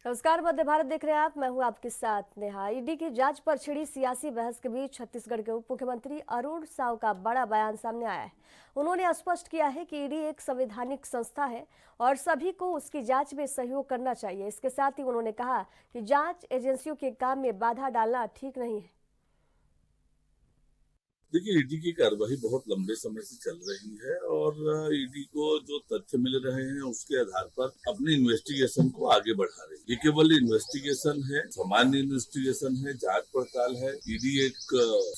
नमस्कार, मध्य भारत देख रहे हैं आप। मैं हूं आपके साथ नेहा। ईडी की जांच पर छिड़ी सियासी बहस के बीच छत्तीसगढ़ के उप मुख्यमंत्री अरुण साव का बड़ा बयान सामने आया है। उन्होंने स्पष्ट किया है कि ईडी एक संवैधानिक संस्था है और सभी को उसकी जांच में सहयोग करना चाहिए। इसके साथ ही उन्होंने कहा कि जांच एजेंसियों के काम में बाधा डालना ठीक नहीं है। देखिए, ईडी की कार्रवाई बहुत लंबे समय से चल रही है और ईडी को जो तथ्य मिल रहे हैं उसके आधार पर अपनी इन्वेस्टिगेशन को आगे बढ़ा रही है। ये केवल इन्वेस्टिगेशन है, सामान्य इन्वेस्टिगेशन है, जांच पड़ताल है। ईडी एक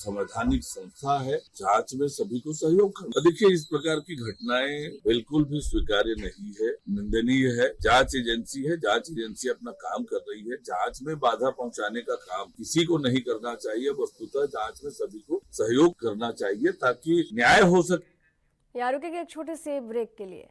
संवैधानिक संस्था है, जांच में सभी को सहयोग करना। देखिए, इस प्रकार की घटनाएं बिल्कुल भी स्वीकार्य नहीं है, निंदनीय है। जांच एजेंसी है, जांच एजेंसी अपना काम कर रही है। जांच में बाधा पहुंचाने का काम किसी को नहीं करना चाहिए। वस्तुतः जांच में सभी को सहयोग करना चाहिए ताकि न्याय हो सके। यहाँ रुकेंगे एक छोटे से ब्रेक के लिए।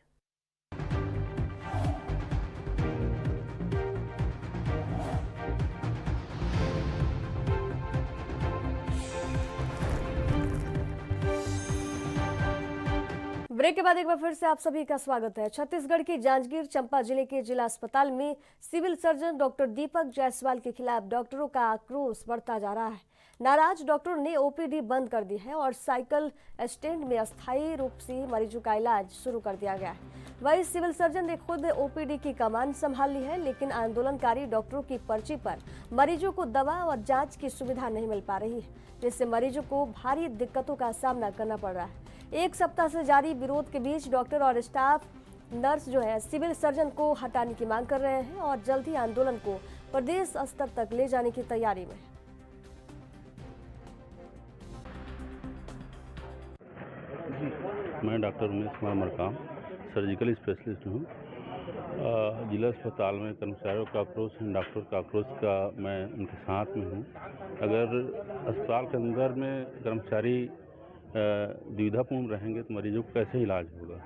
ब्रेक के बाद एक बार फिर से आप सभी का स्वागत है। छत्तीसगढ़ की जांजगीर चांपा जिले के जिला अस्पताल में सिविल सर्जन डॉक्टर दीपक जायसवाल के खिलाफ डॉक्टरों का आक्रोश बढ़ता जा रहा है। नाराज डॉक्टरों ने ओपीडी बंद कर दी है और साइकिल स्टैंड में अस्थायी रूप से मरीजों का इलाज शुरू कर दिया गया है। वहीं सिविल सर्जन ने खुद ओपीडी की कमान संभाल ली है, लेकिन आंदोलनकारी डॉक्टरों की पर्ची पर मरीजों को दवा और जांच की सुविधा नहीं मिल पा रही है, जिससे मरीजों को भारी दिक्कतों का सामना करना पड़ रहा है। एक सप्ताह से जारी विरोध के बीच डॉक्टर और स्टाफ नर्स जो है सिविल सर्जन को हटाने की मांग कर रहे हैं और जल्द ही आंदोलन को प्रदेश स्तर तक ले जाने की तैयारी में। मैं doctor Umesh Kumar Markam surgical specialist हूँ। जिला अस्पताल में कर्मचारियों का आक्रोश है, डॉक्टर का आक्रोश का मैं उनके साथ में हूँ। अगर अस्पताल के अंदर में कर्मचारी दुविधापूर्ण रहेंगे तो मरीजों को कैसे इलाज होगा,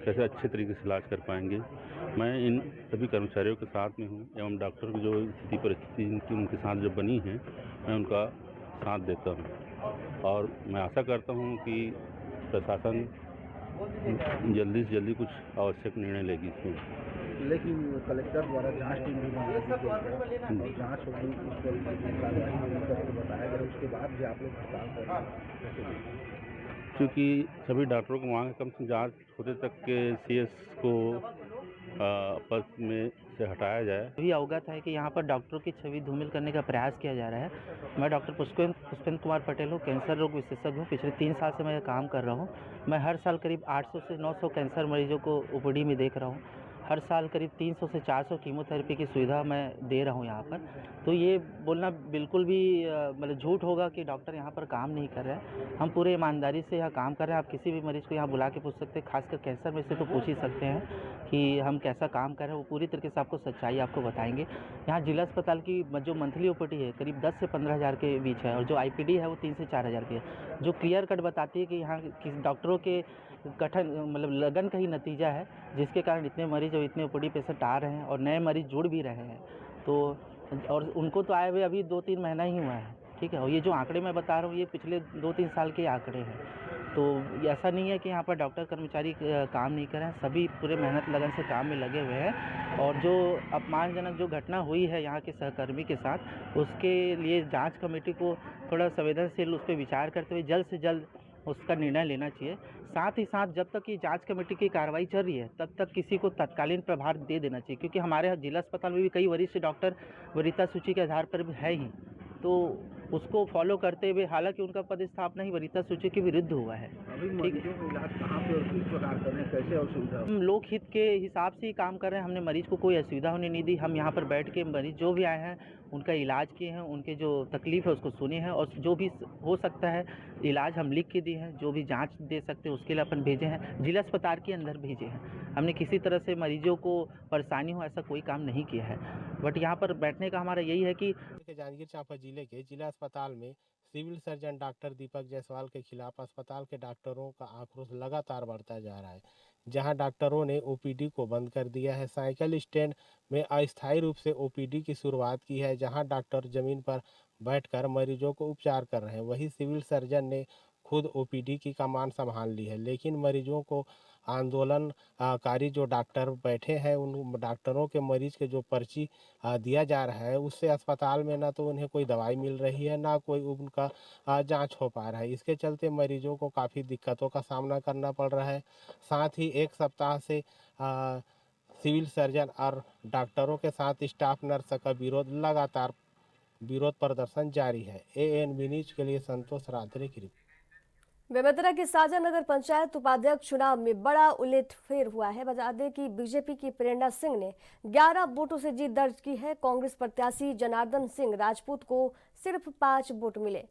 कैसे अच्छे तरीके से इलाज कर पाएंगे। मैं इन सभी कर्मचारियों के साथ में हूँ एवं डॉक्टर की जो स्थिति परिस्थिति उनके साथ जो बनी है, मैं उनका साथ देता हूँ और मैं आशा करता हूँ कि प्रशासन जल्दी से जल्दी कुछ आवश्यक निर्णय लेगी इसमें। लेकिन कलेक्टर द्वारा जांच टीम भी बना दी गई है और जांच होगी, उस पर कार्रवाई होगी करके बताया गया। उसके बाद भी आप लोग हड़ताल कर रहे हैं क्योंकि सभी डॉक्टरों को मांग कम से जांच होते तक के सीएस को पद में से हटाया जाए। भी अवगत है कि यहाँ पर डॉक्टरों की छवि धूमिल करने का प्रयास किया जा रहा है। मैं डॉक्टर पुष्पेंद्र कुमार पटेल हूँ, कैंसर रोग विशेषज्ञ हूँ। पिछले 3 साल से मैं काम कर रहा हूँ। मैं हर साल करीब 800 से 900 कैंसर मरीजों को ओपीडी में देख रहा हूँ। हर साल करीब 300 से 400 कीमोथेरेपी की सुविधा मैं दे रहा हूँ यहाँ पर। तो ये बोलना बिल्कुल भी मतलब झूठ होगा कि डॉक्टर यहाँ पर काम नहीं कर रहे हैं। हम पूरे ईमानदारी से यहाँ काम कर रहे हैं। आप किसी भी मरीज़ को यहाँ बुला के पूछ सकते हैं, खासकर कैंसर में से तो पूछ ही सकते हैं कि हम कैसा काम कर रहे हैं। वो पूरी तरीके से आपको सच्चाई आपको बताएंगे। यहाँ जिला अस्पताल की जो मंथली ओपीडी है करीब 10 से 15 हज़ार के बीच है और जो आईपीडी है वो 3 से 4 हज़ार की है, जो क्लियर कट बताती है कि यहाँ डॉक्टरों के कठिन मतलब लगन का ही नतीजा है, जिसके कारण इतने मरीज और इतने ओपीडी पेशेंट आ रहे हैं और नए मरीज जुड़ भी रहे हैं। तो और उनको तो आए हुए अभी 2-3 महीना ही हुआ है, ठीक है। और ये जो आंकड़े मैं बता रहा हूँ ये पिछले 2-3 साल के आंकड़े हैं। तो ऐसा नहीं है कि यहाँ पर डॉक्टर कर्मचारी काम नहीं कर रहे हैं, सभी पूरे मेहनत लगन से काम में लगे हुए हैं। और जो अपमानजनक जो घटना हुई है यहाँ के सहकर्मी के साथ, उसके लिए जांच कमेटी को थोड़ा संवेदनशील उस पर विचार करते हुए जल्द से जल्द उसका निर्णय लेना चाहिए। साथ ही साथ जब तक ये जांच कमेटी की कार्रवाई चल रही है तब तक किसी को तत्कालीन प्रभार दे देना चाहिए, क्योंकि हमारे जिला अस्पताल में भी कई वरिष्ठ डॉक्टर वरीयता सूची के आधार पर है ही, तो उसको फॉलो करते हुए, हालांकि उनका पदस्थापना ही वरीयता सूची के विरुद्ध हुआ है। ठीक है, इलाज कहाँ पे और किस प्रकार कर रहे हैं, कैसे और सुविधा? हम लोक हित के हिसाब से ही काम कर रहे हैं। हमने मरीज को कोई असुविधा होने नहीं दी। हम यहाँ पर बैठ के मरीज जो भी आए हैं उनका इलाज किए हैं, उनके जो तकलीफ है उसको सुने हैं और जो भी हो सकता है इलाज हम लिख के दिए हैं। जो भी जांच दे सकते हैं उसके लिए अपन भेजे हैं, जिला अस्पताल के अंदर भेजे हैं। हमने किसी तरह से मरीजों को परेशानी हो ऐसा कोई काम नहीं किया है। बट यहाँ पर बैठने का हमारा यही है कि जांजगीर चांपा जिले के जिला अस्पताल में सिविल सर्जन डॉक्टर दीपक जायसवाल के खिलाफ अस्पताल के डॉक्टरों का आक्रोश लगातार बढ़ता जा रहा है। जहां डॉक्टरों ने ओपीडी को बंद कर दिया है, साइकिल स्टैंड में अस्थायी रूप से ओपीडी की शुरुआत की है, जहां डॉक्टर जमीन पर बैठकर मरीजों को उपचार कर रहे हैं। वहीं सिविल सर्जन ने खुद ओपीडी की कमान संभाल ली है, लेकिन मरीजों को आंदोलनकारी जो डॉक्टर बैठे हैं उन डॉक्टरों के मरीज के जो पर्ची दिया जा रहा है उससे अस्पताल में ना तो उन्हें कोई दवाई मिल रही है ना कोई उनका जांच हो पा रहा है। इसके चलते मरीजों को काफ़ी दिक्कतों का सामना करना पड़ रहा है। साथ ही एक सप्ताह से सिविल सर्जन और डॉक्टरों के साथ स्टाफ नर्स का विरोध प्रदर्शन जारी है। ANB न्यूज के लिए संतोष रात्रे की रिपोर्ट। बेमेतरा की साजा नगर पंचायत उपाध्यक्ष चुनाव में बड़ा उलटफेर हुआ है। बता दें कि बीजेपी की प्रेरणा सिंह ने 11 वोटों से जीत दर्ज की है। कांग्रेस प्रत्याशी जनार्दन सिंह राजपूत को सिर्फ 5 वोट मिले।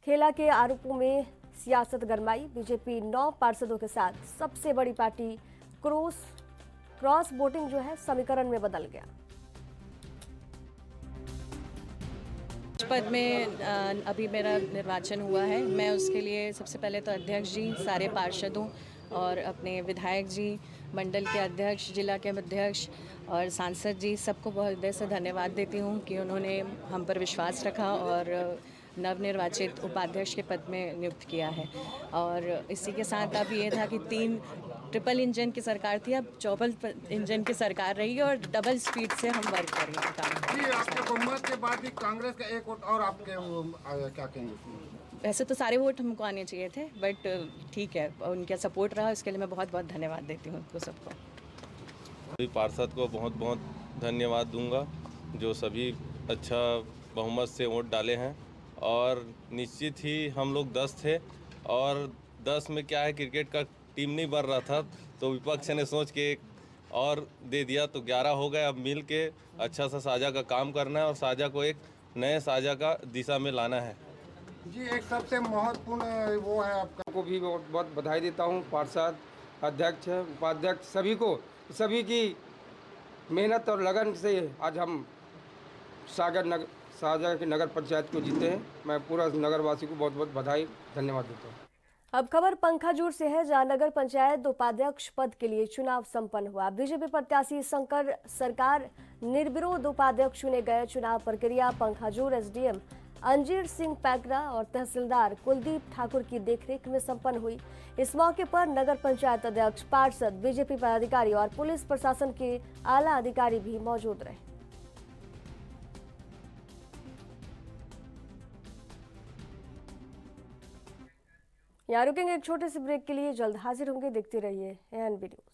खेला के आरोपों में सियासत गरमाई। बीजेपी 9 पार्षदों के साथ सबसे बड़ी पार्टी क्रॉस वोटिंग जो है समीकरण में बदल गया। पद में अभी मेरा निर्वाचन हुआ है। मैं उसके लिए सबसे पहले तो अध्यक्ष जी, सारे पार्षदों और अपने विधायक जी, मंडल के अध्यक्ष, जिला के अध्यक्ष और सांसद जी सबको बहुत हृदय से धन्यवाद देती हूँ कि उन्होंने हम पर विश्वास रखा और नवनिर्वाचित उपाध्यक्ष के पद में नियुक्त किया है। और इसी के साथ अब ये था कि 3 ट्रिपल इंजन की सरकार थी, अब 4 इंजन की सरकार रही और डबल स्पीड से हम वर्क करेंगे काम। जी, आपके बहुमत के बाद भी कांग्रेस का 1 वोट और आपके क्या कहेंगे? वैसे तो सारे वोट हमको आने चाहिए थे, बट ठीक है, उनका सपोर्ट रहा, इसके लिए मैं बहुत बहुत धन्यवाद देती हूँ उनको सबको। सभी पार्षद को बहुत बहुत धन्यवाद दूंगा जो सभी अच्छा बहुमत से वोट डाले हैं। और निश्चित ही हम लोग 10 थे और 10 में क्या है, क्रिकेट का टीम नहीं बन रहा था तो विपक्ष ने सोच के एक और दे दिया तो 11 हो गए। अब मिल के अच्छा सा साझा का काम करना है और साझा को एक नए साझा का दिशा में लाना है। जी, एक सबसे महत्वपूर्ण वो है आपका को भी बहुत बहुत बधाई देता हूँ। पार्षद, अध्यक्ष, उपाध्यक्ष सभी की मेहनत और लगन से आज हम साझा की नगर पंचायत को जीते हैं। मैं पूरा नगरवासी को बहुत बहुत बधाई धन्यवाद देता हूँ। अब खबर पंखाजूर से है, जहां नगर पंचायत उपाध्यक्ष पद के लिए चुनाव संपन्न हुआ। बीजेपी प्रत्याशी शंकर सरकार निर्विरोध उपाध्यक्ष चुने गए। चुनाव प्रक्रिया पंखाजूर एसडीएम अंजीर सिंह पैकरा और तहसीलदार कुलदीप ठाकुर की देखरेख में संपन्न हुई। इस मौके पर नगर पंचायत अध्यक्ष, पार्षद, बीजेपी पदाधिकारी और पुलिस प्रशासन के आला अधिकारी भी मौजूद रहे। यहाँ रुकेंगे एक छोटे से ब्रेक के लिए, जल्द हाजिर होंगे। देखते रहिए ANB न्यूज।